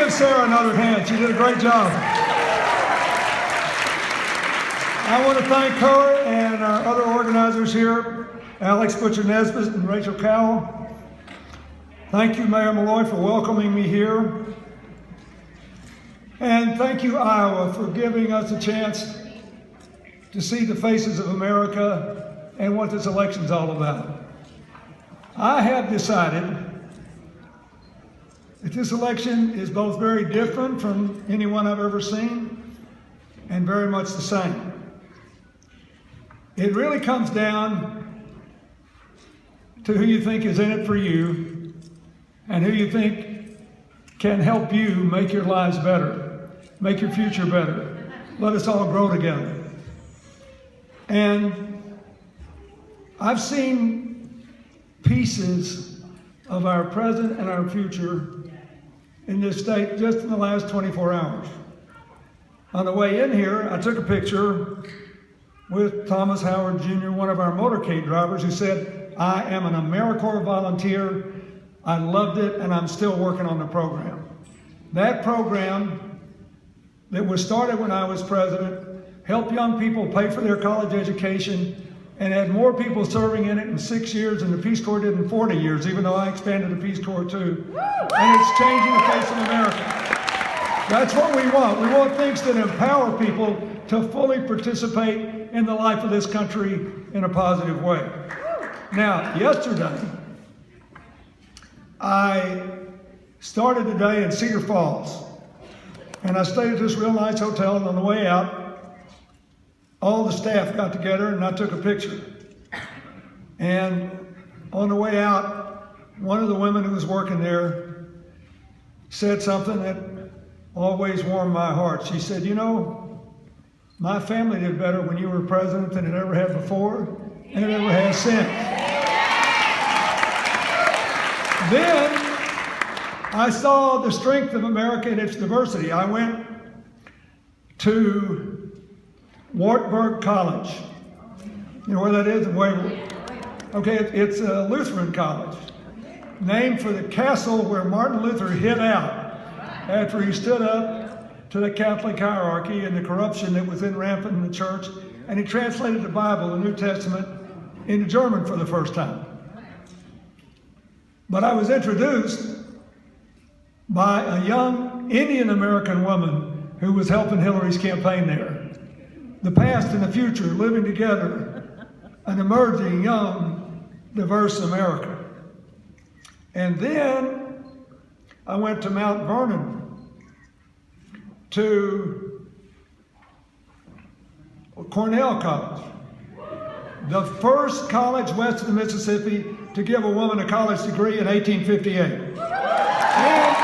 give Sarah another hand. She did a great job. I want to thank her and our other organizers here, Alex Butcher-Nesbitt and Rachel Cowell. Thank you, Mayor Malloy, for welcoming me here. And thank you, Iowa, for giving us a chance to see the faces of America and what this election's all about. I have decided that this election is both very different from anyone I've ever seen and very much the same. It really comes down to who you think is in it for you and who you think can help you make your lives better, make your future better. Let us all grow together. And I've seen pieces of our present and our future in this state just in the last 24 hours. On the way in here, I took a picture with Thomas Howard Jr., one of our motorcade drivers, who said, "I am an AmeriCorps volunteer. I loved it, and I'm still working on the program." That program that was started when I was president helped young people pay for their college education and had more people serving in it in 6 years than the Peace Corps did in 40 years, even though I expanded the Peace Corps too. And it's changing the face of America. That's what we want. We want things that empower people to fully participate in the life of this country in a positive way. Now, yesterday, I started the day in Cedar Falls, and I stayed at this real nice hotel, and on the way out, all the staff got together and I took a picture. And on the way out, one of the women who was working there said something that always warmed my heart. She said, "You know, my family did better when you were president than it ever had before, and it ever has since." Then I saw the strength of America and its diversity. I went to Wartburg College. You know where that is in Waverly? Okay, it's a Lutheran college, named for the castle where Martin Luther hid out after he stood up to the Catholic hierarchy and the corruption that was in rampant in the church, and he translated the Bible, the New Testament, into German for the first time. But I was introduced by a young Indian American woman who was helping Hillary's campaign there. The past and the future living together, an emerging, young, diverse America. And then I went to Mount Vernon to Cornell College, the first college west of the Mississippi to give a woman a college degree in 1858. And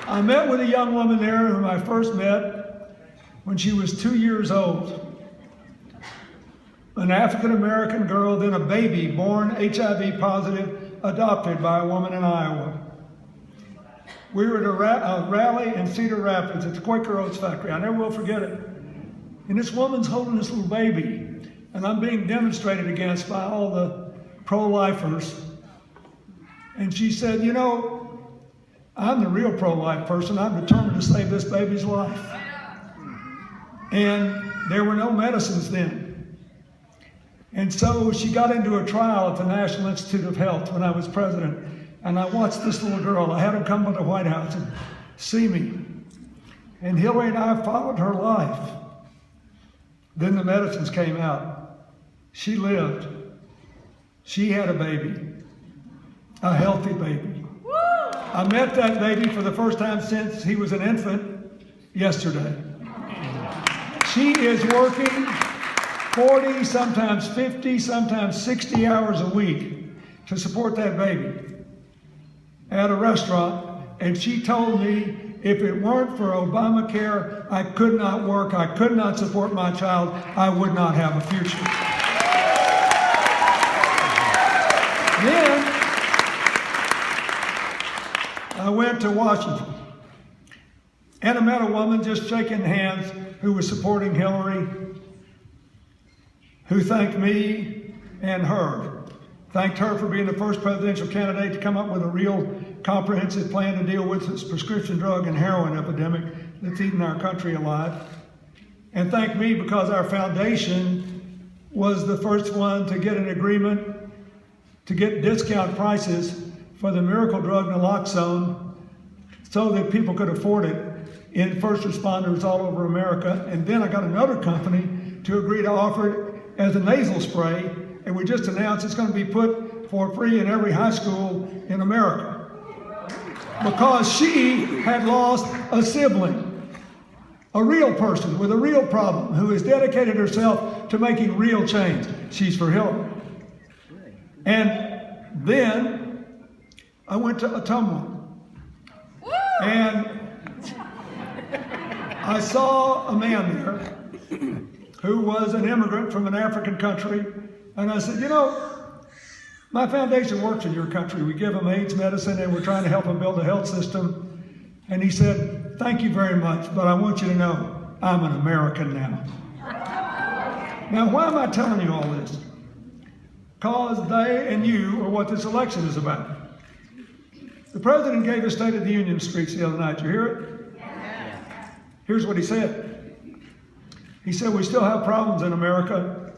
I met with a young woman there whom I first met when she was 2 years old. An African-American girl, then a baby born HIV positive, adopted by a woman in Iowa. We were at a rally in Cedar Rapids at the Quaker Oats factory. I never will forget it. And this woman's holding this little baby, and I'm being demonstrated against by all the pro-lifers. And she said, "You know, I'm the real pro-life person. I'm determined to save this baby's life." And there were no medicines then. And so she got into a trial at the National Institute of Health when I was president. And I watched this little girl. I had her come to the White House and see me. And Hillary and I followed her life. Then the medicines came out. She lived. She had a baby, a healthy baby. I met that baby for the first time since he was an infant yesterday. She is working 40, sometimes 50, sometimes 60 hours a week to support that baby at a restaurant. And she told me if it weren't for Obamacare, I could not work, I could not support my child, I would not have a future. Then I went to Washington, and I met a woman just shaking hands who was supporting Hillary, who thanked me and her Thanked her for being the first presidential candidate to come up with a real comprehensive plan to deal with this prescription drug and heroin epidemic that's eating our country alive. And thanked me because our foundation was the first one to get an agreement to get discount prices for the miracle drug naloxone so that people could afford it in first responders all over America. And then I got another company to agree to offer it as a nasal spray, and we just announced it's going to be put for free in every high school in America. Because she had lost a sibling, a real person with a real problem who has dedicated herself to making real change. She's for Hillary. And then I went to Ottumwa. And I saw a man there who was an immigrant from an African country. And I said, you know, my foundation works in your country. We give them AIDS medicine and we're trying to help them build a health system. And he said, thank you very much, but I want you to know I'm an American now. Now, why am I telling you all this? Because they and you are what this election is about. The president gave a State of the Union speech the other night. Did you hear it? Yeah. Here's what he said. He said, we still have problems in America,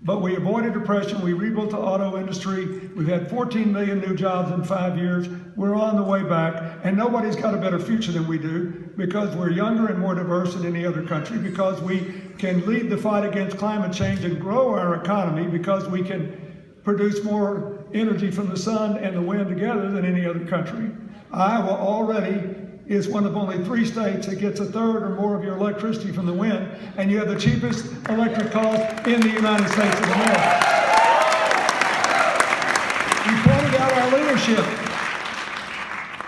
but we avoided depression. We rebuilt the auto industry. We've had 14 million new jobs in 5 years. We're on the way back, and nobody's got a better future than we do because we're younger and more diverse than any other country, because we can lead the fight against climate change and grow our economy, because we can produce more energy from the sun and the wind together than any other country. Iowa already is one of only 3 states that gets a third or more of your electricity from the wind, and you have the cheapest electric cost in the United States of America. We pointed out our leadership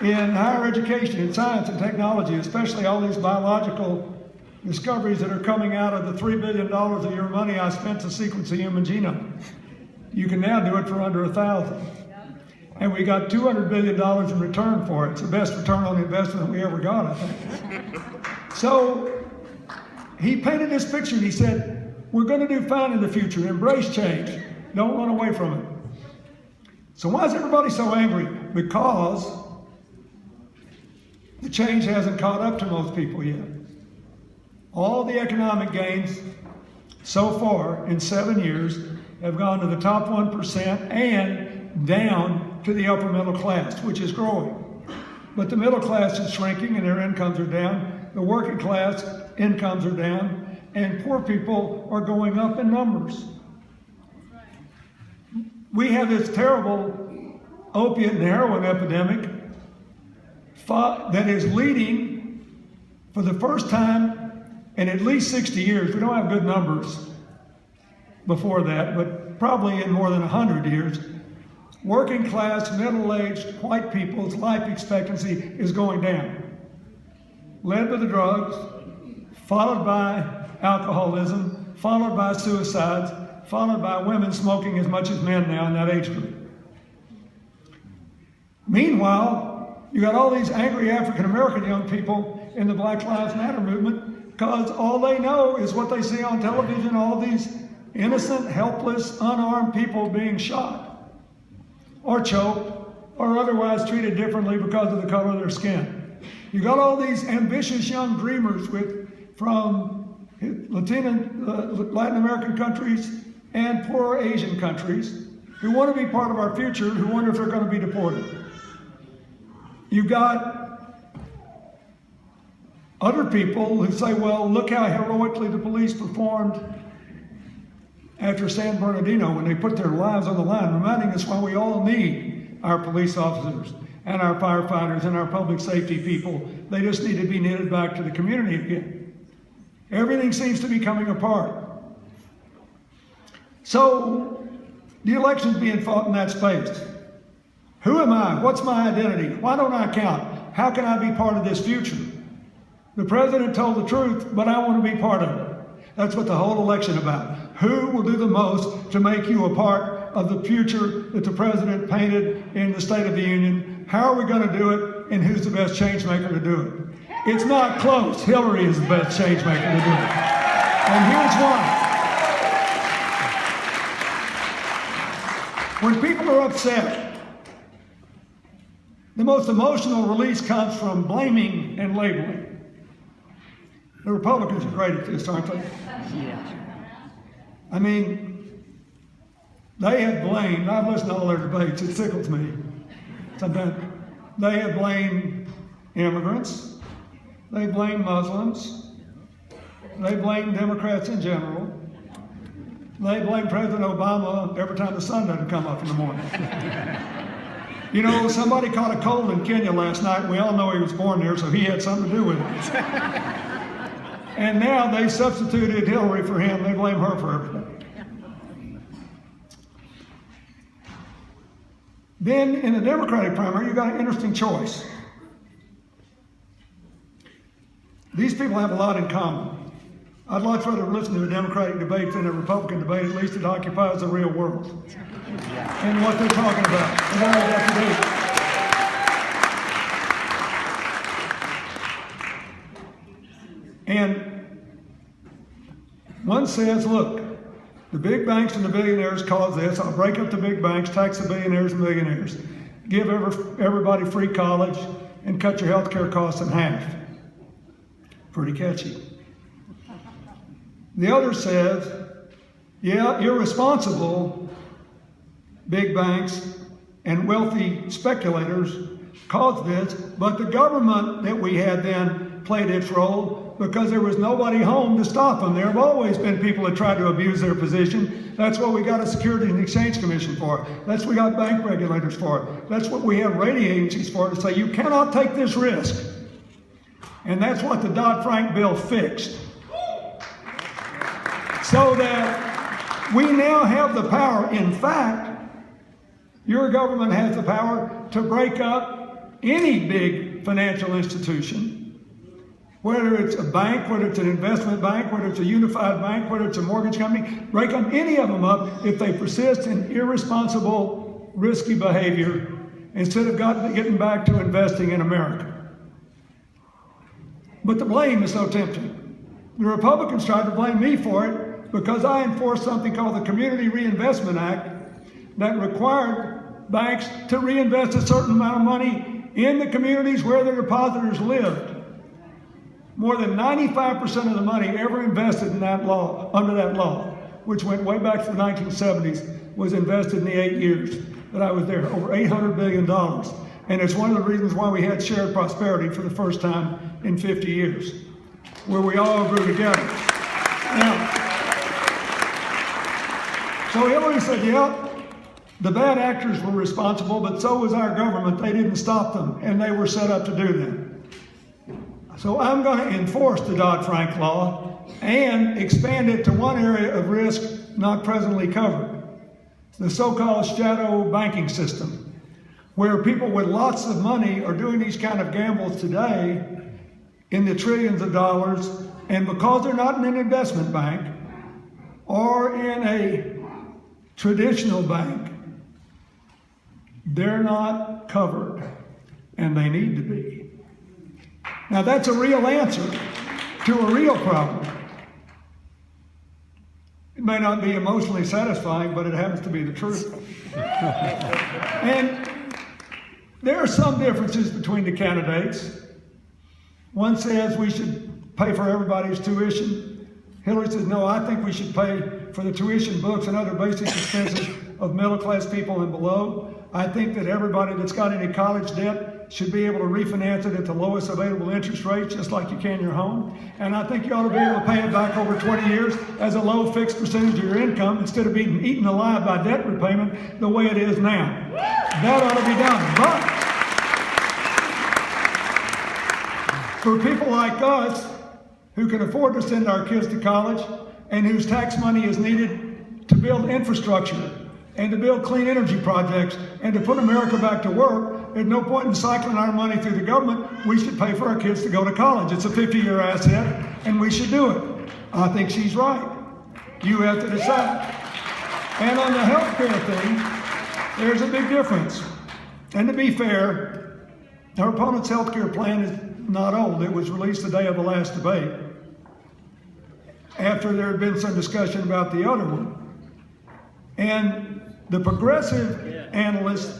in higher education, in science and technology, especially all these biological discoveries that are coming out of the $3 billion of your money I spent to sequence the human genome. You can now do it for under $1,000. And we got $200 billion in return for it. It's the best return on investment we ever got, I think. So he painted this picture and he said, we're going to do fine in the future. Embrace change. Don't run away from it. So why is everybody so angry? Because the change hasn't caught up to most people yet. All the economic gains so far in 7 years have gone to the top 1% and down to the upper middle class, which is growing. But the middle class is shrinking and their incomes are down. The working class incomes are down, and poor people are going up in numbers. We have this terrible opiate and heroin epidemic that is leading for the first time in at least 60 years. We don't have good numbers before that, but probably in more than 100 years, working class, middle-aged white people's life expectancy is going down. Led by the drugs, followed by alcoholism, followed by suicides, followed by women smoking as much as men now in that age group. Meanwhile, you got all these angry African-American young people in the Black Lives Matter movement because all they know is what they see on television, all these innocent, helpless, unarmed people being shot or choked or otherwise treated differently because of the color of their skin. You got all these ambitious young dreamers from Latin American countries and poorer Asian countries who want to be part of our future, who wonder if they're going to be deported. You've got other people who say, well, look how heroically the police performed after San Bernardino when they put their lives on the line, reminding us why we all need our police officers and our firefighters and our public safety people. They just need to be knitted back to the community again. Everything seems to be coming apart. So the election's being fought in that space. Who am I? What's my identity? Why don't I count? How can I be part of this future? The president told the truth, but I want to be part of it. That's what the whole election about. Who will do the most to make you a part of the future that the president painted in the State of the Union? How are we going to do it? And who's the best change maker to do it? It's not close. Hillary is the best change maker to do it. And here's why. When people are upset, the most emotional release comes from blaming and labeling. The Republicans are great at this, aren't they? Yeah. I mean, they have blamed, I've listened to all their debates, it tickles me sometimes. They have blamed immigrants, they blame Muslims, they blame Democrats in general, they blame President Obama every time the sun doesn't come up in the morning. You know, somebody caught a cold in Kenya last night, and we all know he was born there, so he had something to do with it. And now they substituted Hillary for him, they blame her for everything. Then in the Democratic primary, you've got an interesting choice. These people have a lot in common. I'd much rather listen to a Democratic debate than a Republican debate. At least it occupies the real world and what they're talking about and what they have to do. And one says, look, the big banks and the billionaires cause this. I'll break up the big banks, tax the billionaires and millionaires, give everybody free college, and cut your health care costs in half. Pretty catchy. The other says, yeah, irresponsible big banks and wealthy speculators caused this, but the government that we had then played its role because there was nobody home to stop them. There have always been people that tried to abuse their position. That's what we got a Securities and Exchange Commission for. That's what we got bank regulators for. That's what we have rating agencies for, to say you cannot take this risk. And that's what the Dodd-Frank bill fixed. So that we now have the power. In fact, your government has the power to break up any big financial institution, whether it's a bank, whether it's an investment bank, whether it's a unified bank, whether it's a mortgage company, break up any of them up if they persist in irresponsible, risky behavior instead of getting back to investing in America. But the blame is so tempting. The Republicans tried to blame me for it because I enforced something called the Community Reinvestment Act that required banks to reinvest a certain amount of money in the communities where their depositors lived. More than 95% of the money ever invested in that law, under that law, which went way back to the 1970s, was invested in the 8 years that I was there, over $800 billion. And it's one of the reasons why we had shared prosperity for the first time in 50 years, where we all grew together. Now, so Hillary said, yeah, the bad actors were responsible, but so was our government. They didn't stop them, and they were set up to do them. So I'm going to enforce the Dodd-Frank law and expand it to one area of risk not presently covered, the so-called shadow banking system, where people with lots of money are doing these kind of gambles today in the trillions of dollars, and because they're not in an investment bank or in a traditional bank, they're not covered, and they need to be. Now that's a real answer to a real problem. It may not be emotionally satisfying, but it happens to be the truth. And there are some differences between the candidates. One says we should pay for everybody's tuition. Hillary says, no, I think we should pay for the tuition, books, and other basic expenses of middle-class people and below. I think that everybody that's got any college debt should be able to refinance it at the lowest available interest rate, just like you can your home. And I think you ought to be able to pay it back over 20 years as a low fixed percentage of your income instead of being eaten alive by debt repayment the way it is now. That ought to be done. But for people like us who can afford to send our kids to college and whose tax money is needed to build infrastructure and to build clean energy projects and to put America back to work, there's no point in cycling our money through the government. We should pay for our kids to go to college. It's a 50-year asset, and we should do it. I think she's right. You have to decide. And on the health care thing, there's a big difference. And to be fair, our opponent's health care plan is not old. It was released the day of the last debate, after there had been some discussion about the other one. And The progressive analysts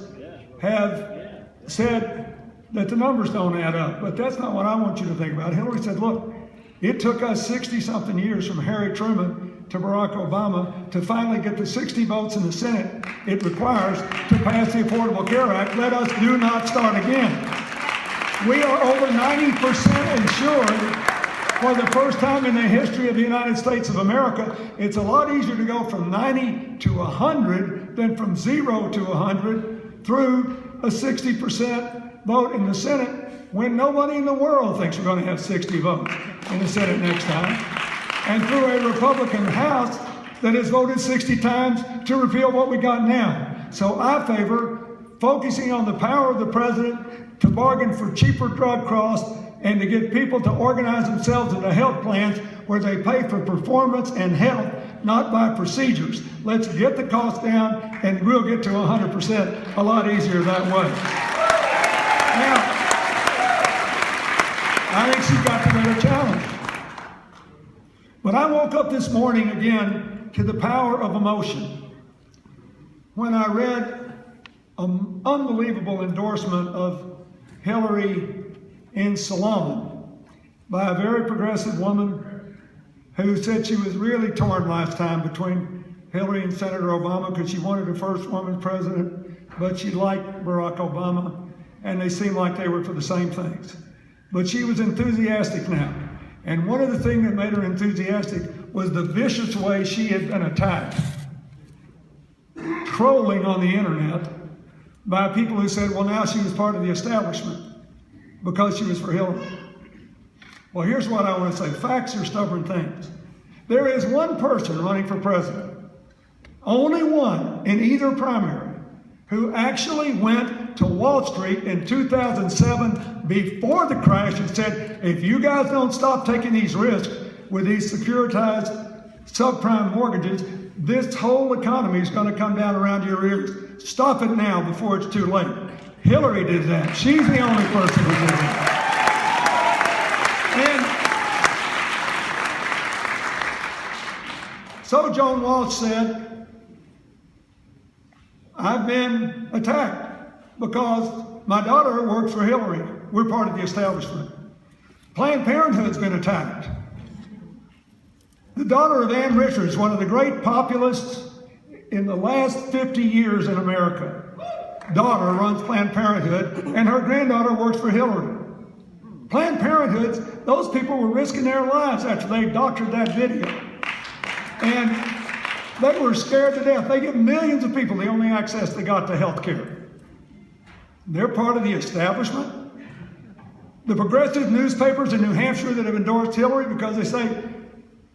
have said that the numbers don't add up, but that's not what I want you to think about. Hillary said, look, it took us 60-something years from Harry Truman to Barack Obama to finally get the 60 votes in the Senate it requires to pass the Affordable Care Act. Let us do not start again. We are over 90% insured for the first time in the history of the United States of America. It's a lot easier to go from 90 to 100 than from 0 to 100 through a 60% vote in the Senate when nobody in the world thinks we're going to have 60 votes in the Senate next time, and through a Republican House that has voted 60 times to repeal what we got now. So I favor focusing on the power of the president to bargain for cheaper drug costs and to get people to organize themselves into health plans where they pay for performance and health, not by procedures. Let's get the cost down and we'll get to 100% a lot easier that way. Now, I think she's got the better challenge. But I woke up this morning again to the power of emotion when I read an unbelievable endorsement of Hillary in Salon by a very progressive woman who said she was really torn last time between Hillary and Senator Obama because she wanted a first woman president, but she liked Barack Obama, and they seemed like they were for the same things. But she was enthusiastic now. And one of the things that made her enthusiastic was the vicious way she had been attacked, trolling on the internet by people who said, well, now she was part of the establishment because she was for Hillary. Well, here's what I want to say. Facts are stubborn things. There is one person running for president, only one in either primary, who actually went to Wall Street in 2007 before the crash and said, if you guys don't stop taking these risks with these securitized subprime mortgages, this whole economy is going to come down around your ears. Stop it now before it's too late. Hillary did that. She's the only person who did that. And so Joan Walsh said, I've been attacked because my daughter works for Hillary. We're part of the establishment. Planned Parenthood's been attacked. The daughter of Ann Richards, one of the great populists in the last 50 years in America, daughter runs Planned Parenthood, and her granddaughter works for Hillary. Planned Parenthood, those people were risking their lives after they doctored that video. And they were scared to death. They give millions of people the only access they got to health care. They're part of the establishment. The progressive newspapers in New Hampshire that have endorsed Hillary because they say,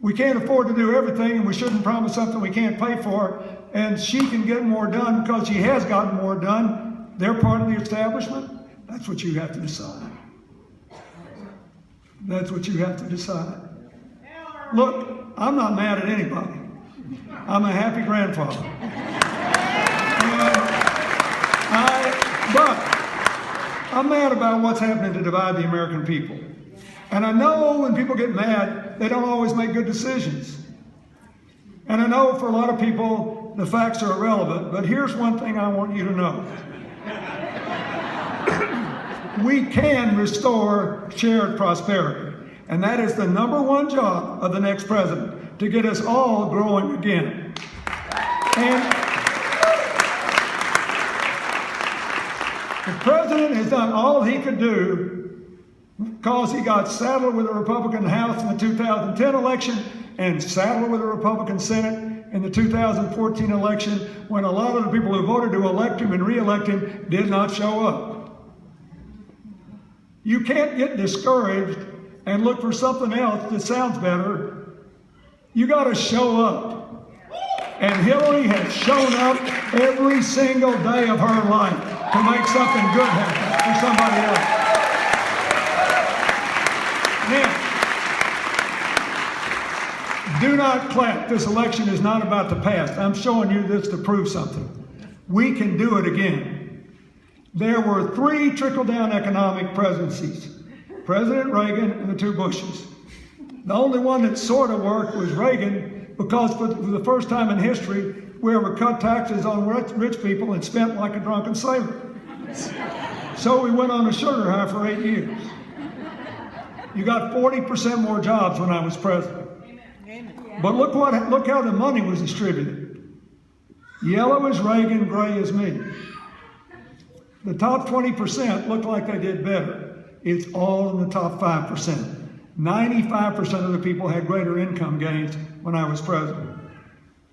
we can't afford to do everything and we shouldn't promise something we can't pay for, and she can get more done because she has gotten more done. They're part of the establishment. That's what you have to decide. That's what you have to decide. Look, I'm not mad at anybody. I'm a happy grandfather. But I'm mad about what's happening to divide the American people. And I know when people get mad, they don't always make good decisions. And I know for a lot of people, the facts are irrelevant, but here's one thing I want you to know. We can restore shared prosperity. And that is the number one job of the next president, to get us all growing again. And the president has done all he could do because he got saddled with a Republican House in the 2010 election and saddled with a Republican Senate in the 2014 election when a lot of the people who voted to elect him and re-elect him did not show up. You can't get discouraged and look for something else that sounds better. You got to show up. And Hillary has shown up every single day of her life to make something good happen for somebody else. Now, do not clap. This election is not about the past. I'm showing you this to prove something. We can do it again. There were 3 trickle-down economic presidencies. President Reagan and the 2 Bushes. The only one that sort of worked was Reagan because for the first time in history, whoever cut taxes on rich people and spent like a drunken sailor. So we went on a sugar high for 8 years. You got 40% more jobs when I was president. But look how the money was distributed. Yellow is Reagan, gray is me. The top 20% look like they did better. It's all in the top 5%. 95% of the people had greater income gains when I was president.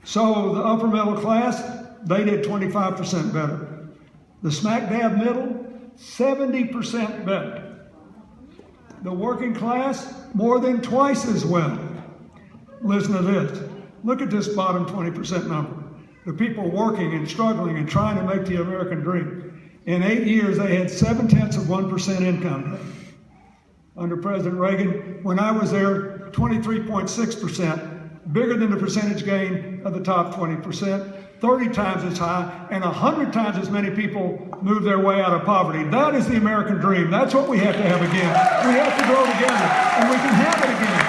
So the upper middle class, they did 25% better. The smack dab middle, 70% better. The working class, more than twice as well. Listen to this. Look at this bottom 20% number. The people working and struggling and trying to make the American dream. In 8 years, they had 0.7% income gain. Under President Reagan, when I was there, 23.6%, bigger than the percentage gain of the top 20%, 30 times as high, and 100 times as many people move their way out of poverty. That is the American dream. That's what we have to have again. We have to grow together, and we can have it again.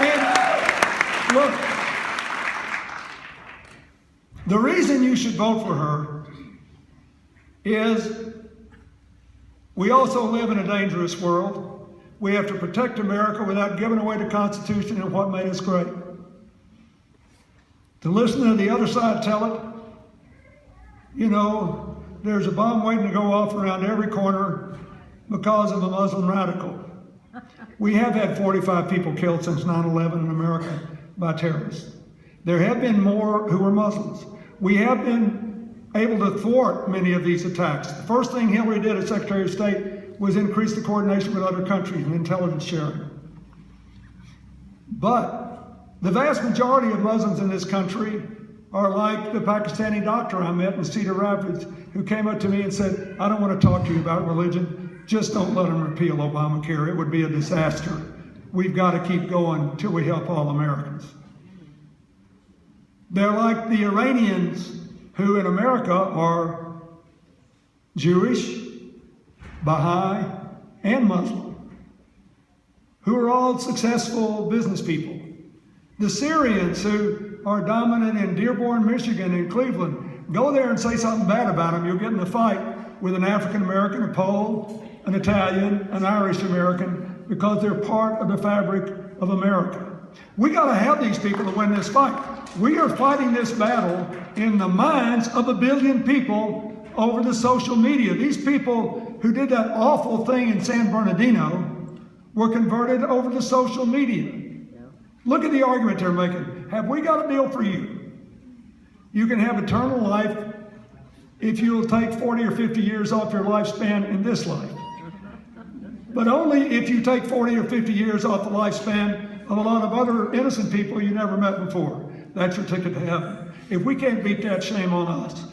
And look, the reason you should vote for her is we also live in a dangerous world. We have to protect America without giving away the Constitution and what made us great. To listen to the other side tell it, you know, there's a bomb waiting to go off around every corner because of a Muslim radical. We have had 45 people killed since 9/11 in America by terrorists. There have been more who were Muslims. We have been able to thwart many of these attacks. The first thing Hillary did as Secretary of State was increase the coordination with other countries and intelligence sharing. But the vast majority of Muslims in this country are like the Pakistani doctor I met in Cedar Rapids who came up to me and said, I don't want to talk to you about religion, just don't let them repeal Obamacare. It would be a disaster. We've got to keep going until we help all Americans. They're like the Iranians who in America are Jewish, Baha'i, and Muslim, who are all successful business people. The Syrians who are dominant in Dearborn, Michigan, and Cleveland, go there and say something bad about them, you'll get in a fight with an African American, a Pole, an Italian, an Irish American, because they're part of the fabric of America. We got to have these people to win this fight. We are fighting this battle in the minds of 1 billion people over the social media. These people who did that awful thing in San Bernardino were converted over to social media. Look at the argument they're making. Have we got a deal for you? You can have eternal life if you'll take 40 or 50 years off your lifespan in this life. But only if you take 40 or 50 years off the lifespan of a lot of other innocent people you never met before. That's your ticket to heaven. If we can't beat that, shame on us.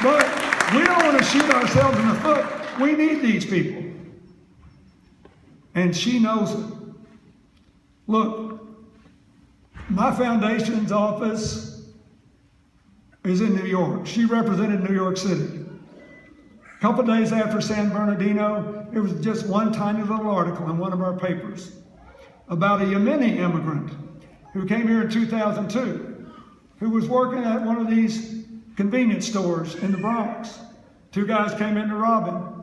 But we don't want to shoot ourselves in the foot. We need these people. And she knows it. Look, my foundation's office is in New York. She represented New York City. A couple days after San Bernardino, there was just one tiny little article in one of our papers about a Yemeni immigrant who came here in 2002, who was working at one of these convenience stores in the Bronx. Two guys came in to rob him.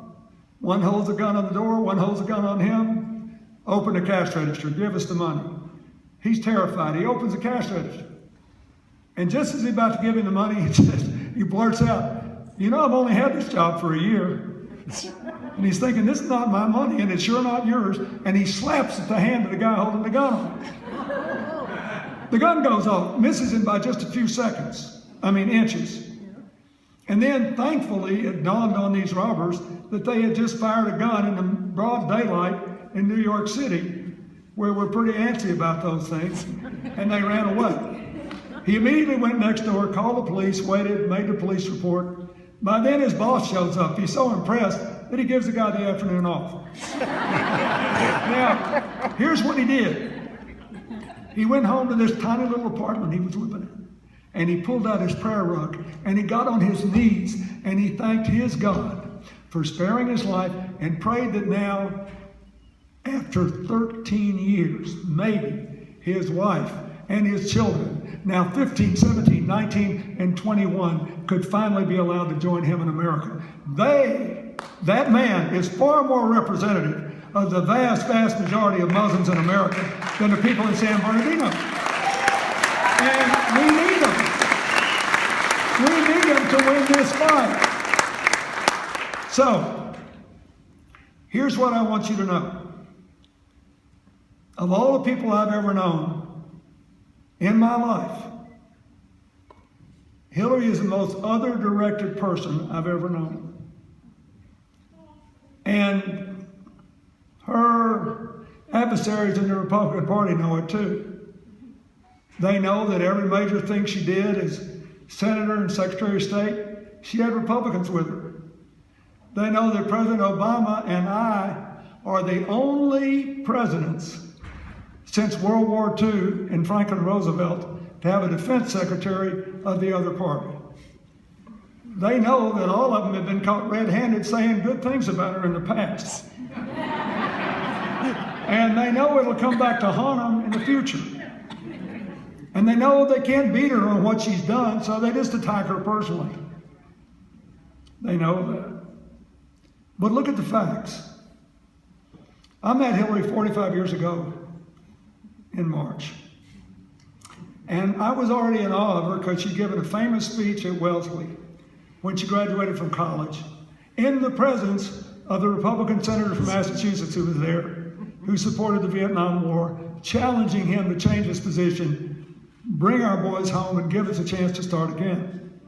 One holds a gun on the door, one holds a gun on him. Open the cash register, give us the money. He's terrified. He opens the cash register. And just as he's about to give him the money, he blurts out, you know, I've only had this job for a year. And he's thinking, this is not my money, and it's sure not yours. And he slaps at the hand of the guy holding the gun on him. The gun goes off, misses him by just a few inches. And then, thankfully, it dawned on these robbers that they had just fired a gun in the broad daylight in New York City, where we're pretty antsy about those things, and they ran away. He immediately went next door, called the police, waited, made the police report. By then, his boss shows up. He's so impressed that he gives the guy the afternoon off. Now, here's what he did. He went home to this tiny little apartment he was living in, and he pulled out his prayer rug, and he got on his knees, and he thanked his God for sparing his life and prayed that now After 13 years, maybe his wife and his children, now 15, 17, 19, and 21, could finally be allowed to join him in America. That man is far more representative of the vast, vast majority of Muslims in America than the people in San Bernardino. And we need them. We need them to win this fight. So, here's what I want you to know. Of all the people I've ever known in my life, Hillary is the most other-directed person I've ever known. And her adversaries in the Republican Party know it too. They know that every major thing she did as Senator and Secretary of State, she had Republicans with her. They know that President Obama and I are the only presidents since World War II and Franklin Roosevelt to have a defense secretary of the other party. They know that all of them have been caught red-handed saying good things about her in the past. And they know it'll come back to haunt them in the future. And they know they can't beat her on what she's done, so they just attack her personally. They know that. But look at the facts. I met Hillary 45 years ago in March. And I was already in awe of her because she'd given a famous speech at Wellesley when she graduated from college in the presence of the Republican senator from Massachusetts who was there, who supported the Vietnam War, challenging him to change his position, bring our boys home, and give us a chance to start again.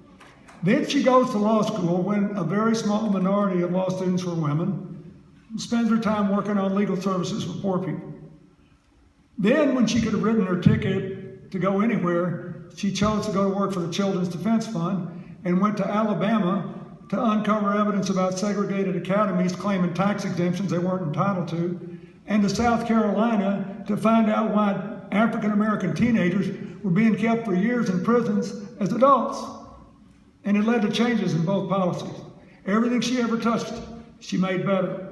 Then she goes to law school when a very small minority of law students were women, spends her time working on legal services for poor people. Then, when she could have written her ticket to go anywhere, she chose to go to work for the Children's Defense Fund and went to Alabama to uncover evidence about segregated academies claiming tax exemptions they weren't entitled to, and to South Carolina to find out why African American teenagers were being kept for years in prisons as adults. And it led to changes in both policies. Everything she ever touched, she made better.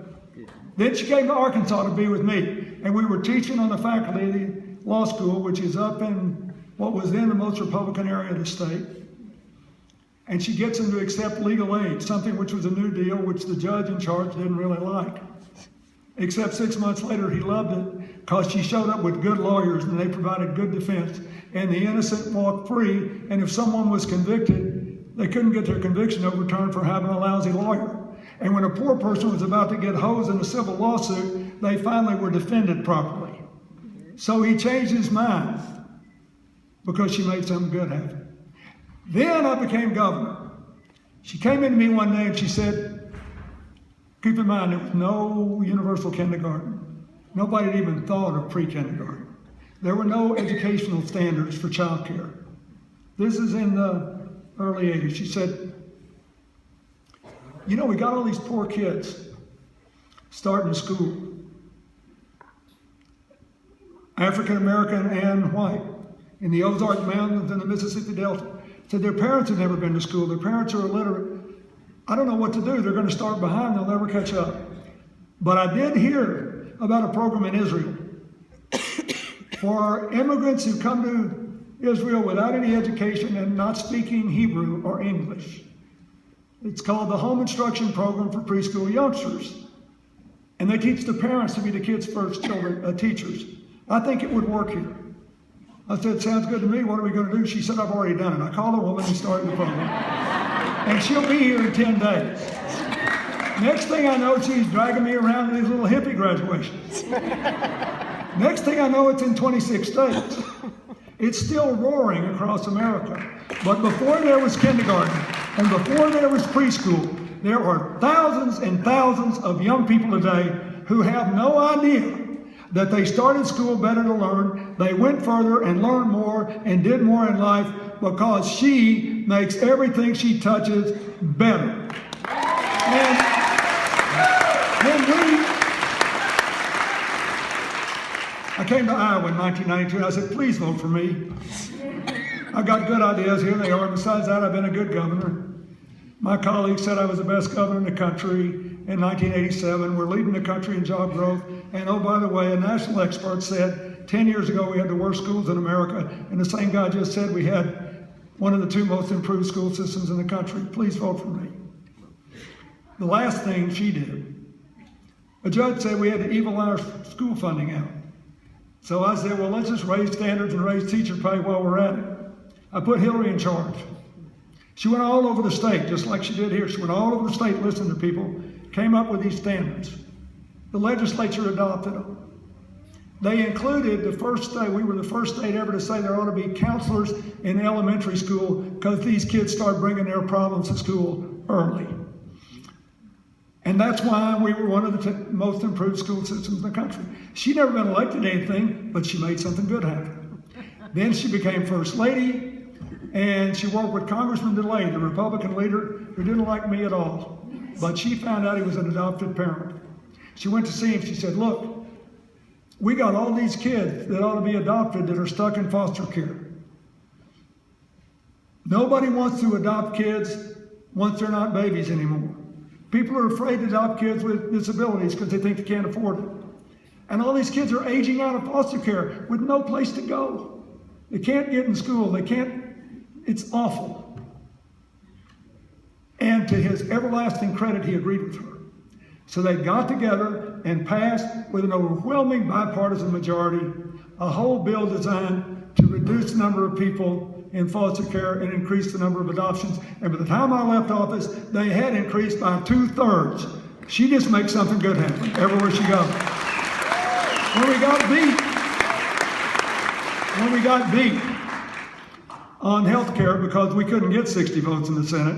Then she came to Arkansas to be with me, and we were teaching on the faculty of the law school, which is up in what was then the most Republican area of the state. And she gets him to accept legal aid, something which was a new deal, which the judge in charge didn't really like. Except 6 months later, he loved it because she showed up with good lawyers and they provided good defense, and the innocent walked free, and if someone was convicted, they couldn't get their conviction overturned for having a lousy lawyer. And when a poor person was about to get hosed in a civil lawsuit, they finally were defended properly. So he changed his mind because she made something good happen. Then I became governor. She came into me one day and she said, keep in mind, there was no universal kindergarten. Nobody had even thought of pre-kindergarten. There were no educational standards for child care. This is in the early 80s. She said, you know, we got all these poor kids starting school, African American and white, in the Ozark Mountains and the Mississippi Delta. Said their parents had never been to school. Their parents are illiterate. I don't know what to do. They're going to start behind. They'll never catch up. But I did hear about a program in Israel for immigrants who come to Israel without any education and not speaking Hebrew or English. It's called the Home Instruction Program for Preschool Youngsters. And they teach the parents to be the kids' first teachers. I think it would work here. I said, sounds good to me. What are we going to do? She said, I've already done it. I called a woman and started the program. And she'll be here in 10 days. Next thing I know, she's dragging me around to these little hippie graduations. Next thing I know, it's in 26 states. It's still roaring across America. But before there was kindergarten and before there was preschool, there are thousands and thousands of young people today who have no idea that they started school better to learn. They went further and learned more and did more in life because she makes everything she touches better. And I came to Iowa in 1992 and I said, please vote for me. I've got good ideas, here they are. Besides that, I've been a good governor. My colleagues said I was the best governor in the country in 1987. We're leading the country in job growth. And oh, by the way, a national expert said 10 years ago we had the worst schools in America. And the same guy just said we had one of the 2 most improved school systems in the country. Please vote for me. The last thing she did, a judge said we had to evil our school funding out. So I said, well, let's just raise standards and raise teacher pay while we're at it. I put Hillary in charge. She went all over the state, just like she did here. She went all over the state, listened to people, came up with these standards. The legislature adopted them. They included the first state, we were the first state ever to say there ought to be counselors in elementary school because these kids start bringing their problems to school early. And that's why we were one of the most improved school systems in the country. She'd never been elected to anything, but she made something good happen. Then she became first lady. And she worked with Congressman DeLay, the Republican leader who didn't like me at all. But she found out he was an adopted parent. She went to see him. She said, look, we got all these kids that ought to be adopted that are stuck in foster care. Nobody wants to adopt kids once they're not babies anymore. People are afraid to adopt kids with disabilities because they think they can't afford it. And all these kids are aging out of foster care with no place to go. They can't get in school. They can't. It's awful. And to his everlasting credit, he agreed with her. So they got together and passed, with an overwhelming bipartisan majority, a whole bill designed to reduce the number of people in foster care and increase the number of adoptions. And by the time I left office, they had increased by 2/3. She just makes something good happen everywhere she goes. When we got beat on health care because we couldn't get 60 votes in the Senate,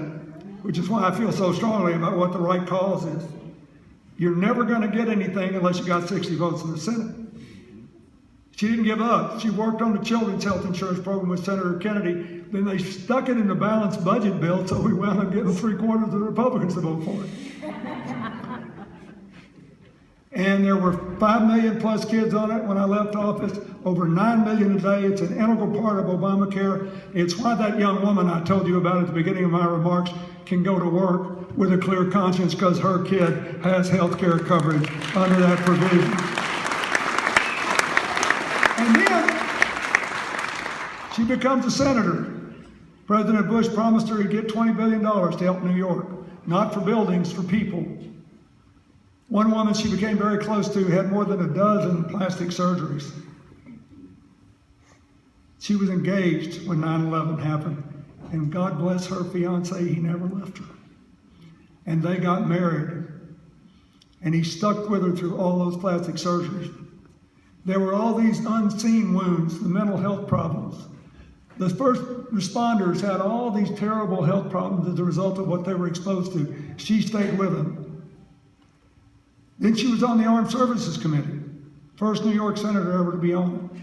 which is why I feel so strongly about what the right cause is. You're never going to get anything unless you got 60 votes in the Senate. She didn't give up. She worked on the children's health insurance program with Senator Kennedy. Then they stuck it in the balanced budget bill, so we wound up getting 3/4 of the Republicans to vote for it. And there were 5 million plus kids on it when I left office, over 9 million a day. It's an integral part of Obamacare. It's why that young woman I told you about at the beginning of my remarks can go to work with a clear conscience because her kid has health care coverage under that provision. And then she becomes a senator. President Bush promised her he'd get $20 billion to help New York, not for buildings, for people. One woman she became very close to had more than a dozen plastic surgeries. She was engaged when 9/11 happened, and God bless her fiance, he never left her. And they got married, and he stuck with her through all those plastic surgeries. There were all these unseen wounds, the mental health problems. The first responders had all these terrible health problems as a result of what they were exposed to. She stayed with them. Then she was on the Armed Services Committee, first New York senator ever to be on it.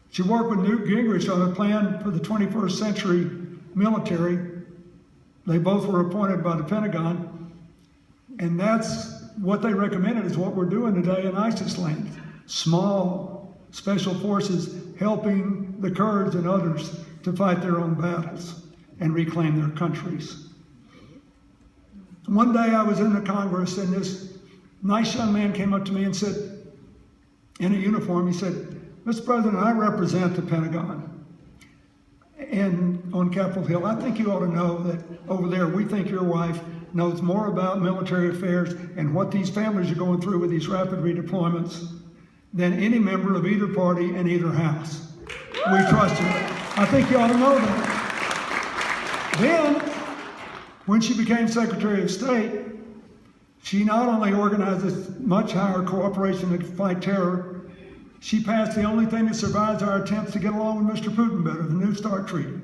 She worked with Newt Gingrich on a plan for the 21st century military. They both were appointed by the Pentagon. And that's what they recommended is what we're doing today in ISIS land. Small special forces helping the Kurds and others to fight their own battles and reclaim their countries. One day I was in the Congress and this nice young man came up to me and said, in a uniform, he said, Mr. President, I represent the Pentagon and on Capitol Hill. I think you ought to know that over there, we think your wife knows more about military affairs and what these families are going through with these rapid redeployments than any member of either party in either house. We trust her. I think you ought to know that. Then, when she became Secretary of State, she not only organized this much higher cooperation to fight terror, she passed the only thing that survives our attempts to get along with Mr. Putin better, the New START Treaty.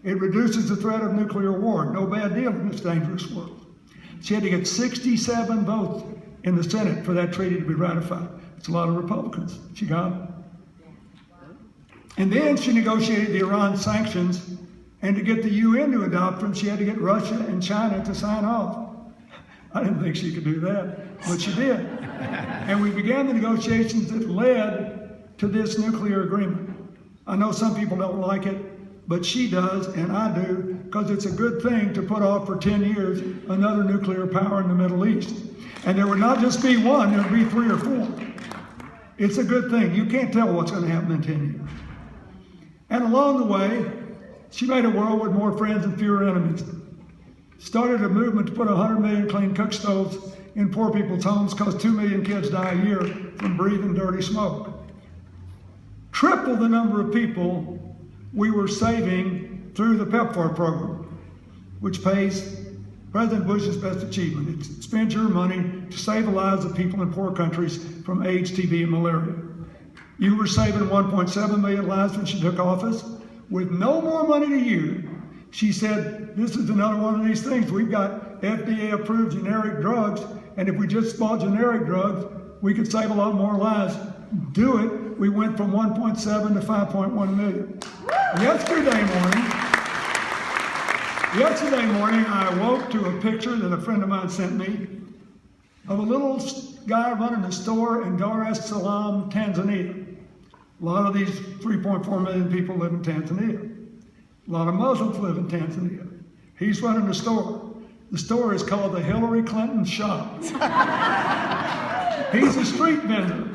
It reduces the threat of nuclear war. No bad deal in this dangerous world. She had to get 67 votes in the Senate for that treaty to be ratified. It's a lot of Republicans. She got it. And then she negotiated the Iran sanctions, and to get the UN to adopt them, she had to get Russia and China to sign off. I didn't think she could do that, but she did. And we began the negotiations that led to this nuclear agreement. I know some people don't like it. but she does, and I do, because it's a good thing to put off for 10 years another nuclear power in the Middle East. And there would not just be one, there would be 3 or 4. It's a good thing. You can't tell what's going to happen in 10 years. And along the way, she made a world with more friends and fewer enemies. Started a movement to put 100 million clean cook stoves in poor people's homes because 2 million kids die a year from breathing dirty smoke. Triple the number of people we were saving through the PEPFAR program, which pays President Bush's best achievement. It spends your money to save the lives of people in poor countries from AIDS, TB, and malaria. You were saving 1.7 million lives when she took office. With no more money to you, she said, this is another one of these things. We've got FDA-approved generic drugs, and if we just bought generic drugs, we could save a lot more lives. Do it. We went from 1.7 to 5.1 million. Yesterday morning, I awoke to a picture that a friend of mine sent me of a little guy running a store in Dar es Salaam, Tanzania. A lot of these 3.4 million people live in Tanzania. A lot of Muslims live in Tanzania. He's running a store. The store is called the Hillary Clinton Shop. He's a street vendor.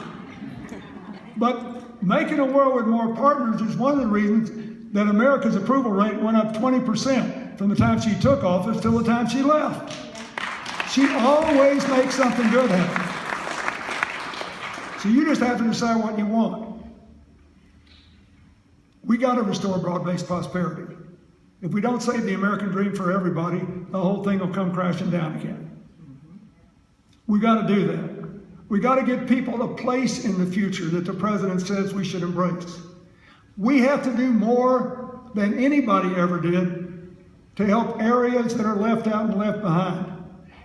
But making a world with more partners is one of the reasons that America's approval rate went up 20% from the time she took office till the time she left. She always makes something good happen. So you just have to decide what you want. We got to restore broad-based prosperity. If we don't save the American dream for everybody, the whole thing will come crashing down again. We got to do that. We got to give people a place in the future that the president says we should embrace. We have to do more than anybody ever did to help areas that are left out and left behind.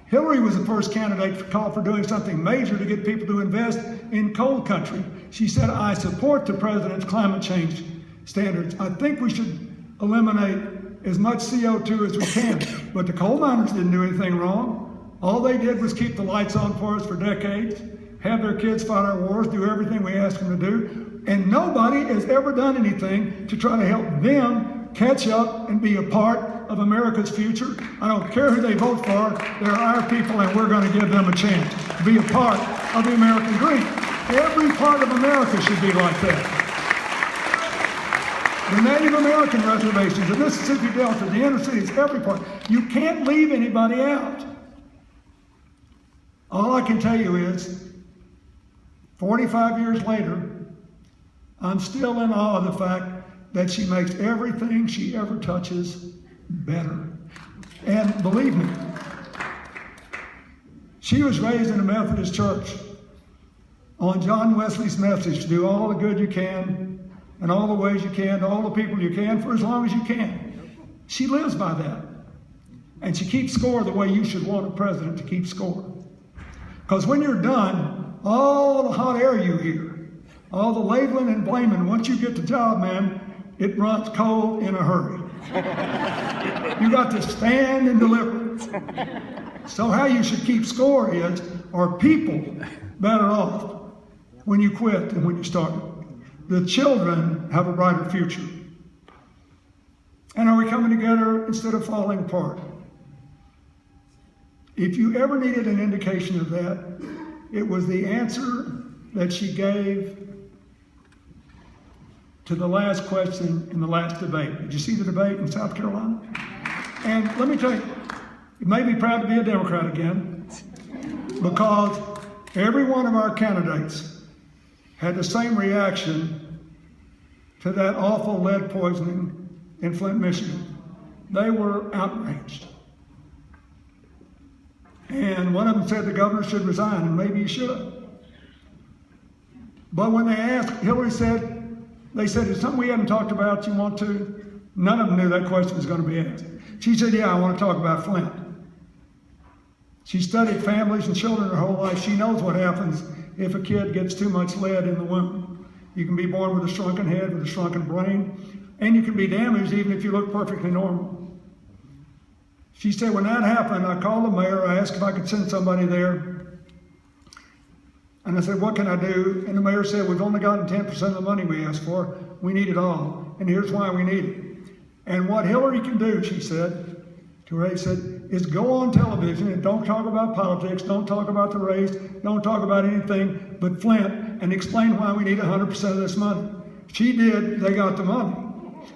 Hillary was the first candidate to call for doing something major to get people to invest in coal country. She said, I support the president's climate change standards. I think we should eliminate as much CO2 as we can. But the coal miners didn't do anything wrong. All they did was keep the lights on for us for decades, have their kids fight our wars, do everything we asked them to do. And nobody has ever done anything to try to help them catch up and be a part of America's future. I don't care who they vote for, they're our people and we're going to give them a chance to be a part of the American dream. Every part of America should be like that. The Native American reservations, the Mississippi Delta, the inner cities, every part. You can't leave anybody out. All I can tell you is, 45 years later, I'm still in awe of the fact that she makes everything she ever touches better. And believe me, she was raised in a Methodist church on John Wesley's message, do all the good you can, and all the ways you can, to all the people you can, for as long as you can. She lives by that. And she keeps score the way you should want a president to keep score. Because when you're done, all the hot air you hear, all the labeling and blaming, once you get the job, man, it runs cold in a hurry. You got to stand and deliver. So how you should keep score is, are people better off when you quit than when you started? The children have a brighter future. And are we coming together instead of falling apart? If you ever needed an indication of that, it was the answer that she gave to the last question in the last debate. Did you see the debate in South Carolina? And let me tell you, you may be proud to be a Democrat again, because every one of our candidates had the same reaction to that awful lead poisoning in Flint, Michigan. They were outraged. And one of them said the governor should resign, and maybe he should. But when they asked, Hillary said, they said, is something we haven't talked about you want to? None of them knew that question was going to be asked. She said, yeah, I want to talk about Flint. She studied families and children her whole life. She knows what happens if a kid gets too much lead in the womb. You can be born with a shrunken head, with a shrunken brain, and you can be damaged even if you look perfectly normal. She said, when that happened, I called the mayor, I asked if I could send somebody there. And I said, what can I do? And the mayor said, we've only gotten 10% of the money we asked for. We need it all. And here's why we need it. And what Hillary can do, she said, to Ray said, is go on television and don't talk about politics, don't talk about the race, don't talk about anything but Flint, and explain why we need 100% of this money. She did, they got the money.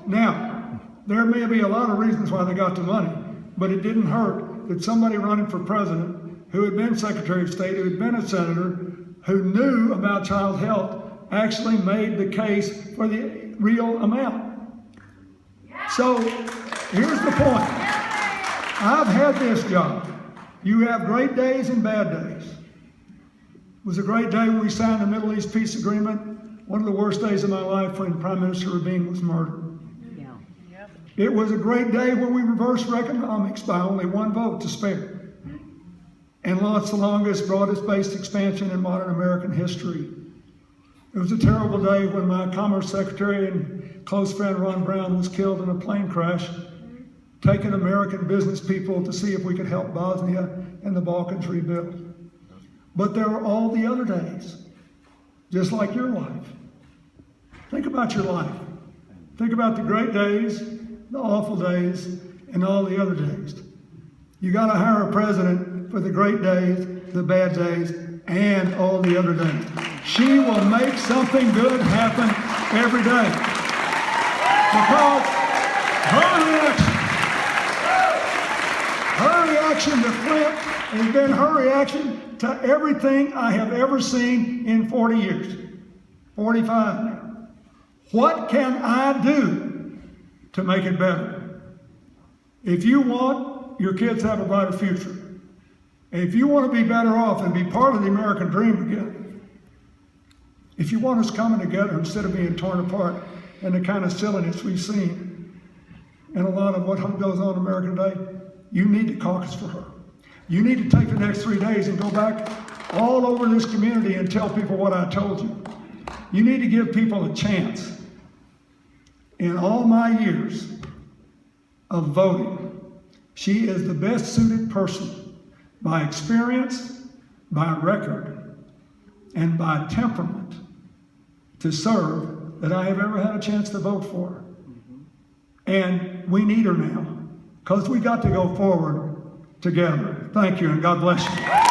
Now, there may be a lot of reasons why they got the money, but it didn't hurt that somebody running for president who had been Secretary of State, who had been a senator, who knew about child health, actually made the case for the real amount. So, here's the point. I've had this job. You have great days and bad days. It was a great day when we signed the Middle East peace agreement. One of the worst days of my life when Prime Minister Rabin was murdered. It was a great day when we reversed Reaganomics by only one vote to spare and launched the longest, broadest-based expansion in modern American history. It was a terrible day when my Commerce Secretary and close friend Ron Brown was killed in a plane crash, taking American business people to see if we could help Bosnia and the Balkans rebuild. But there were all the other days, just like your life. Think about your life. Think about the great days, the awful days, and all the other days. You got to hire a president for the great days, the bad days, and all the other days. She will make something good happen every day. Because her reaction to Flint has been her reaction to everything I have ever seen in 40 years, 45 now. What can I do to make it better? If you want your kids to have a brighter future, if you want to be better off and be part of the American dream again, if you want us coming together instead of being torn apart and the kind of silliness we've seen in a lot of what goes on in America today, you need to caucus for her. You need to take the next 3 days and go back all over this community and tell people what I told you. You need to give people a chance. In all my years of voting, she is the best suited person by experience, by record, and by temperament to serve that I have ever had a chance to vote for. And we need her now because we got to go forward together. Thank you and God bless you.